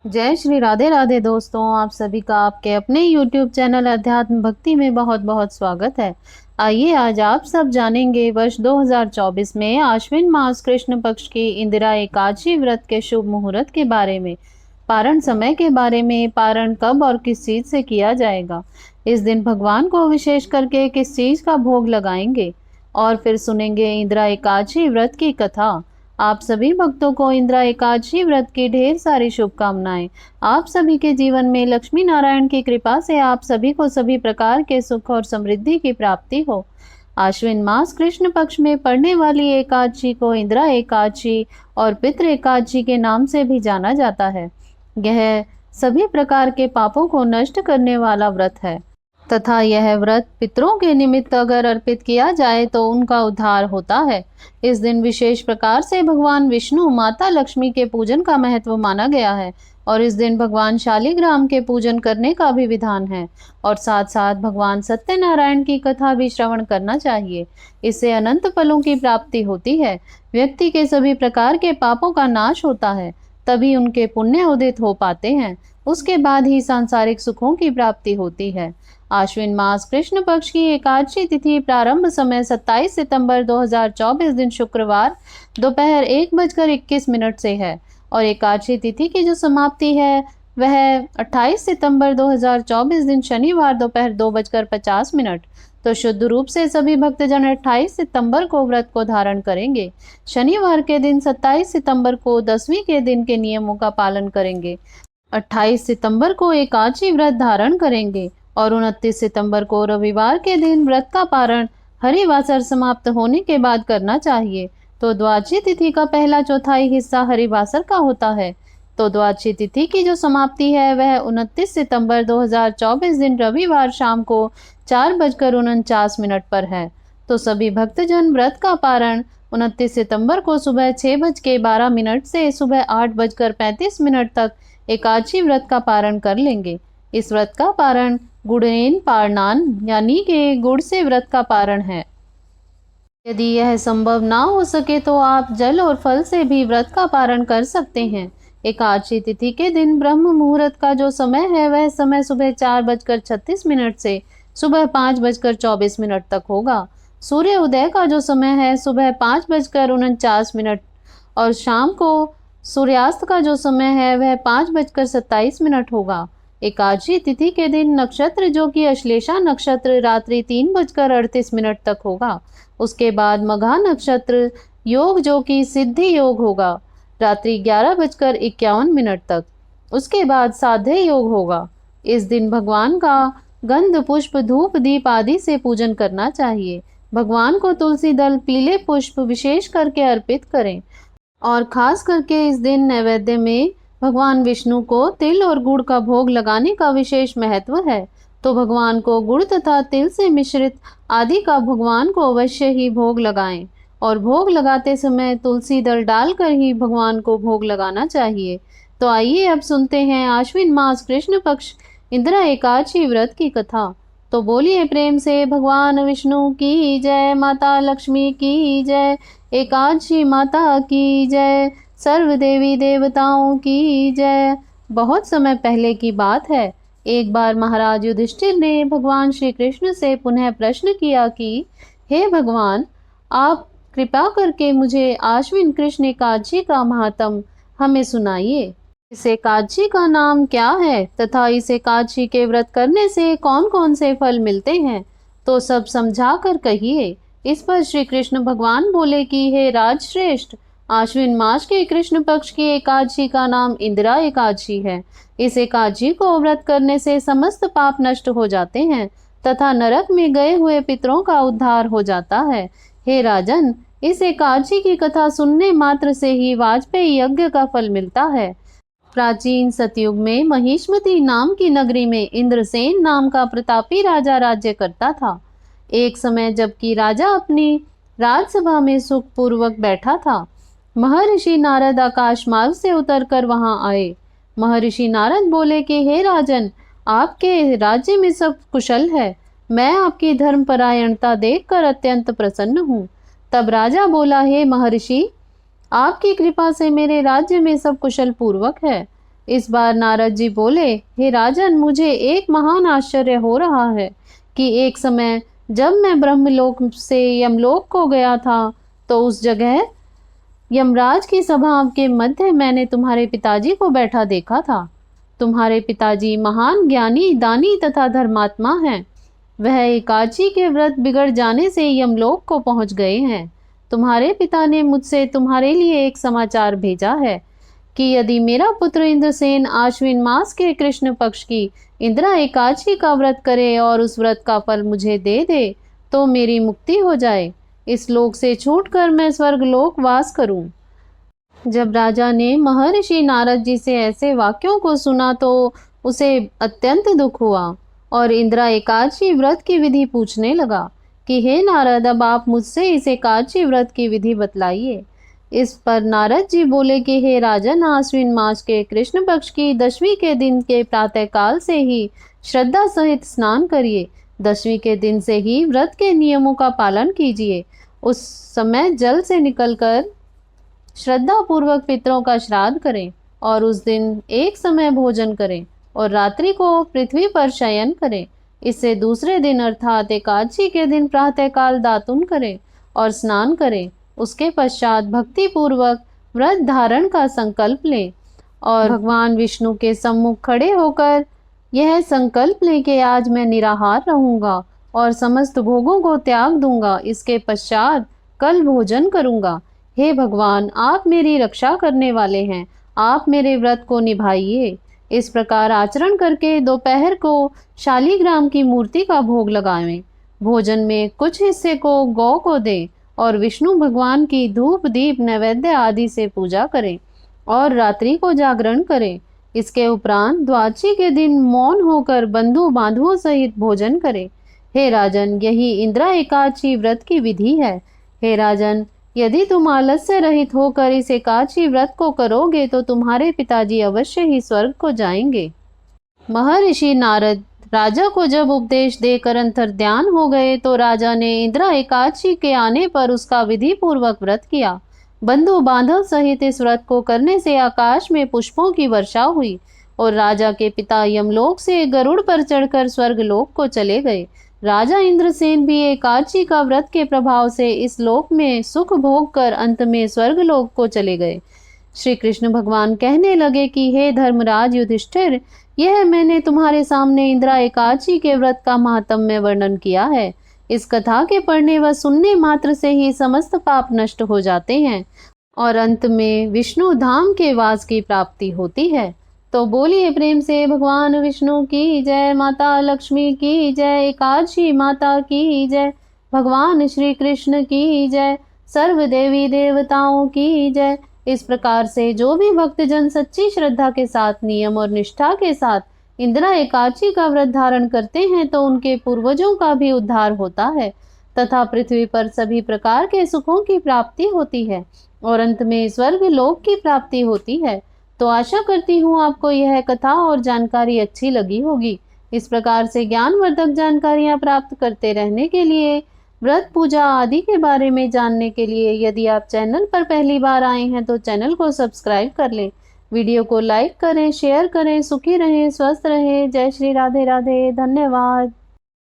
जय श्री राधे राधे दोस्तों, आप सभी का आपके अपने YouTube चैनल अध्यात्म भक्ति में बहुत बहुत स्वागत है। आइए आज आप सब जानेंगे वर्ष 2024 में आश्विन मास कृष्ण पक्ष की इंदिरा एकादशी व्रत के शुभ मुहूर्त के बारे में, पारण समय के बारे में, पारण कब और किस चीज से किया जाएगा, इस दिन भगवान को विशेष करके किस चीज का भोग लगाएंगे और फिर सुनेंगे इंदिरा एकादशी व्रत की कथा। आप सभी भक्तों को इंदिरा एकादशी व्रत की ढेर सारी शुभकामनाएं। आप सभी के जीवन में लक्ष्मी नारायण की कृपा से आप सभी को सभी प्रकार के सुख और समृद्धि की प्राप्ति हो। आश्विन मास कृष्ण पक्ष में पड़ने वाली एकादशी को इंदिरा एकादशी और पितृ एकादशी के नाम से भी जाना जाता है। यह सभी प्रकार के पापों को नष्ट करने वाला व्रत है तथा यह व्रत पितरों के निमित्त अगर अर्पित किया जाए तो उनका उद्धार होता है। इस दिन विशेष प्रकार से भगवान विष्णु, माता लक्ष्मी के पूजन का महत्व माना गया है और इस दिन भगवान शालिग्राम के पूजन करने का भी विधान है और साथ साथ भगवान सत्यनारायण की कथा भी श्रवण करना चाहिए। इससे अनंत फलों की प्राप्ति होती है। व्यक्ति के सभी प्रकार के पापों का नाश होता है, तभी उनके पुण्य उदित हो पाते हैं। उसके बाद ही सांसारिक सुखों की प्राप्ति होती है। आश्विन मास कृष्ण पक्ष की एकादशी तिथि प्रारंभ समय 27 सितंबर 2024 दिन शुक्रवार दोपहर 1:21 से है और एकादशी तिथि की जो समाप्ति है वह 28 सितंबर 2024 दिन शनिवार दोपहर 2:50। तो शुद्ध रूप से सभी भक्तजन 28 सितंबर को व्रत को धारण करेंगे। शनिवार के दिन 27 सितंबर को 10वीं के दिन के नियमों का पालन करेंगे। 28 सितंबर को एकादशी व्रत धारण करेंगे और 29 सितंबर को रविवार के दिन व्रत का पारण हरिवासर समाप्त होने के बाद करना चाहिए। तो द्वादशी तिथि का पहला चौथाई हिस्सा हरिवासर का होता है। तो द्वादशी तिथि की जो समाप्ति है वह 29 सितंबर 2024 दिन रविवार शाम को 4:49 पर है। तो सभी भक्तजन व्रत का पारण 29 सितंबर को सुबह 6:12 से सुबह 8:35 तक एकादशी व्रत का पारण कर लेंगे। इस व्रत का पारण गुड़ेन पारनान यानी कि गुड़ से व्रत का पारण है। यदि यह संभव ना हो सके तो आप जल और फल से भी व्रत का पारण कर सकते हैं। एकादशी तिथि के दिन ब्रह्म मुहूर्त का जो समय है वह समय सुबह 4:36 से सुबह 5:24 तक होगा। सूर्य उदय का जो समय है सुबह 5:49 और शाम को सूर्यास्त का जो समय है वह 5:27 होगा। एकादशी तिथि के दिन नक्षत्र जो कि अश्लेषा नक्षत्र रात्रि 3:38 तक होगा। उसके बाद मघा नक्षत्र योग जो कि सिद्धि योग होगा रात्रि 11:51 तक। उसके बाद साध्य योग होगा। इस दिन भगवान का गंध पुष्प धूप दीप आदि से पूजन करना चाहिए। भगवान को तुलसी दल पीले पुष्प विशेष करके अर्पित करें और खास करके इस दिन नैवेद्य में भगवान विष्णु को तिल और गुड़ का भोग लगाने का विशेष महत्व है। तो भगवान को गुड़ तथा तिल से मिश्रित आदि का भगवान को अवश्य ही भोग लगाएं और भोग लगाते समय तुलसी दल डालकर ही भगवान को भोग लगाना चाहिए। तो आइए अब सुनते हैं आश्विन मास कृष्ण पक्ष इंदिरा एकादशी व्रत की कथा। तो बोलिए प्रेम से भगवान विष्णु की जय, माता लक्ष्मी की जय, एकादशी माता की जय, सर्व देवी देवताओं की जय। बहुत समय पहले की बात है। एक बार महाराज युधिष्ठिर ने भगवान श्री कृष्ण से पुनः प्रश्न किया कि हे भगवान, आप कृपा करके मुझे आश्विन कृष्ण एकादशी का महात्म हमें सुनाइए। इस एकादशी का नाम क्या है तथा इस एकादशी के व्रत करने से कौन कौन से फल मिलते हैं, तो सब समझा कर कहिए। इस पर श्री कृष्ण भगवान बोले कि हे राजश्रेष्ठ, आश्विन मास के कृष्ण पक्ष की एकादशी का नाम इंदिरा एकादशी है। इस एकादशी को व्रत करने से समस्त पाप नष्ट हो जाते हैं तथा नरक में गए हुए पितरों का उद्धार हो जाता है। हे राजन, इस एकादशी की कथा सुनने मात्र से ही वाजपेयी यज्ञ का फल मिलता है। प्राचीन सतयुग में महिष्मती नाम की नगरी में इंद्रसेन नाम का प्रतापी राजा राज्य करता था। एक समय जबकि राजा अपनी राजसभा में सुख पूर्वक बैठा था, महर्षि नारद आकाश मार्ग से उतरकर वहां आए। महर्षि नारद बोले कि हे राजन, आपके राज्य में सब कुशल है। मैं आपकी धर्मपरायणता देखकर अत्यंत प्रसन्न हूँ। तब राजा बोला, हे महर्षि, आपकी कृपा से मेरे राज्य में सब कुशल पूर्वक है। इस बार नारद जी बोले, हे राजन, मुझे एक महान आश्चर्य हो रहा है कि एक समय जब मैं ब्रह्मलोक से यमलोक को गया था तो उस जगह यमराज की सभा के मध्य मैंने तुम्हारे पिताजी को बैठा देखा था। तुम्हारे पिताजी महान ज्ञानी, दानी तथा धर्मात्मा हैं। वह एकादशी के व्रत बिगड़ जाने से यमलोक को पहुंच गए हैं। तुम्हारे पिता ने मुझसे तुम्हारे लिए एक समाचार भेजा है कि यदि मेरा पुत्र इंद्रसेन आश्विन मास के कृष्ण पक्ष की इंदिरा एकादशी का व्रत करे और उस व्रत का फल मुझे दे दे तो मेरी मुक्ति हो जाए, इस लोक से छूटकर मैं स्वर्ग लोक वास करूं। जब राजा ने महर्षि नारद जी से ऐसे वाक्यों को सुना तो उसे अत्यंत दुख हुआ और इंदिरा एकादशी व्रत की विधि पूछने लगा कि हे नारद, अब आप मुझसे इस एकादशी व्रत की विधि बतलाइए। इस पर नारद जी बोले कि हे राजन, आश्विन मास के कृष्ण पक्ष की दशमी के दिन के प्रातः काल से ही श्रद्धा सहित स्नान करिए। दशमी के दिन से ही व्रत के नियमों का पालन कीजिए। उस समय जल से निकलकर श्रद्धा पूर्वक पितरों का श्राद्ध करें और उस दिन एक समय भोजन करें और रात्रि को पृथ्वी पर शयन करें। इससे दूसरे दिन अर्थात एकादशी के दिन प्रातःकाल दातुन करें और स्नान करें। उसके पश्चात भक्ति पूर्वक व्रत धारण का संकल्प लें और भगवान विष्णु के सम्मुख खड़े होकर यह संकल्प लें कि आज मैं निराहार रहूंगा और समस्त भोगों को त्याग दूंगा। इसके पश्चात कल भोजन करूंगा। हे भगवान, आप मेरी रक्षा करने वाले हैं, आप मेरे व्रत को निभाइए। इस प्रकार आचरण करके दोपहर को शालीग्राम की मूर्ति का भोग लगावें। भोजन में कुछ हिस्से को गौ को दें और विष्णु भगवान की धूप दीप नैवेद्य आदि से पूजा करें और रात्रि को जागरण करें। इसके उपरांत द्वादशी के दिन मौन होकर बंधु बांधवों सहित भोजन करें। हे राजन, यही इंदिरा एकादशी व्रत की विधि है। हे राजन, यदि तुम आलस्य रहित होकर इस एकादशी व्रत को करोगे तो तुम्हारे पिताजी अवश्य ही स्वर्ग को जाएंगे। महर्षि नारद राजा को जब उपदेश देकर अंतर्ध्यान हो गए तो राजा ने इंदिरा एकादशी के आने पर उसका विधि पूर्वक व्रत किया। बंधु बांधव सहित इस व्रत को करने से आकाश में पुष्पों की वर्षा हुई और राजा के पिता यमलोक से गरुड़ पर चढ़कर स्वर्ग लोक को चले गए। राजा इंद्रसेन भी एकादशी का व्रत के प्रभाव से इस लोक में सुख भोग कर अंत में स्वर्ग लोक को चले गए। श्री कृष्ण भगवान कहने लगे कि हे धर्मराज युधिष्ठिर, यह मैंने तुम्हारे सामने इंदिरा एकादशी के व्रत का महात्म्य वर्णन किया है। इस कथा के पढ़ने व सुनने मात्र से ही समस्त पाप नष्ट हो जाते हैं और अंत में विष्णु धाम के वास की प्राप्ति होती है। तो बोलिए प्रेम से भगवान विष्णु की जय, माता लक्ष्मी की जय, एकादशी माता की जय, भगवान श्री कृष्ण की जय, सर्व देवी देवताओं की जय। इस प्रकार से जो भी भक्तजन सच्ची श्रद्धा के साथ नियम और निष्ठा के साथ इंदिरा एकादशी का व्रत धारण करते हैं तो उनके पूर्वजों का भी उद्धार होता है तथा पृथ्वी पर सभी प्रकार के सुखों की प्राप्ति होती है और अंत में स्वर्ग लोक की प्राप्ति होती है। तो आशा करती हूँ आपको यह कथा और जानकारी अच्छी लगी होगी। इस प्रकार से ज्ञानवर्धक जानकारियाँ प्राप्त करते रहने के लिए, व्रत पूजा आदि के बारे में जानने के लिए यदि आप चैनल पर पहली बार आए हैं तो चैनल को सब्सक्राइब कर लें। वीडियो को लाइक करें, शेयर करें। सुखी रहें, स्वस्थ रहें। जय श्री राधे राधे। धन्यवाद।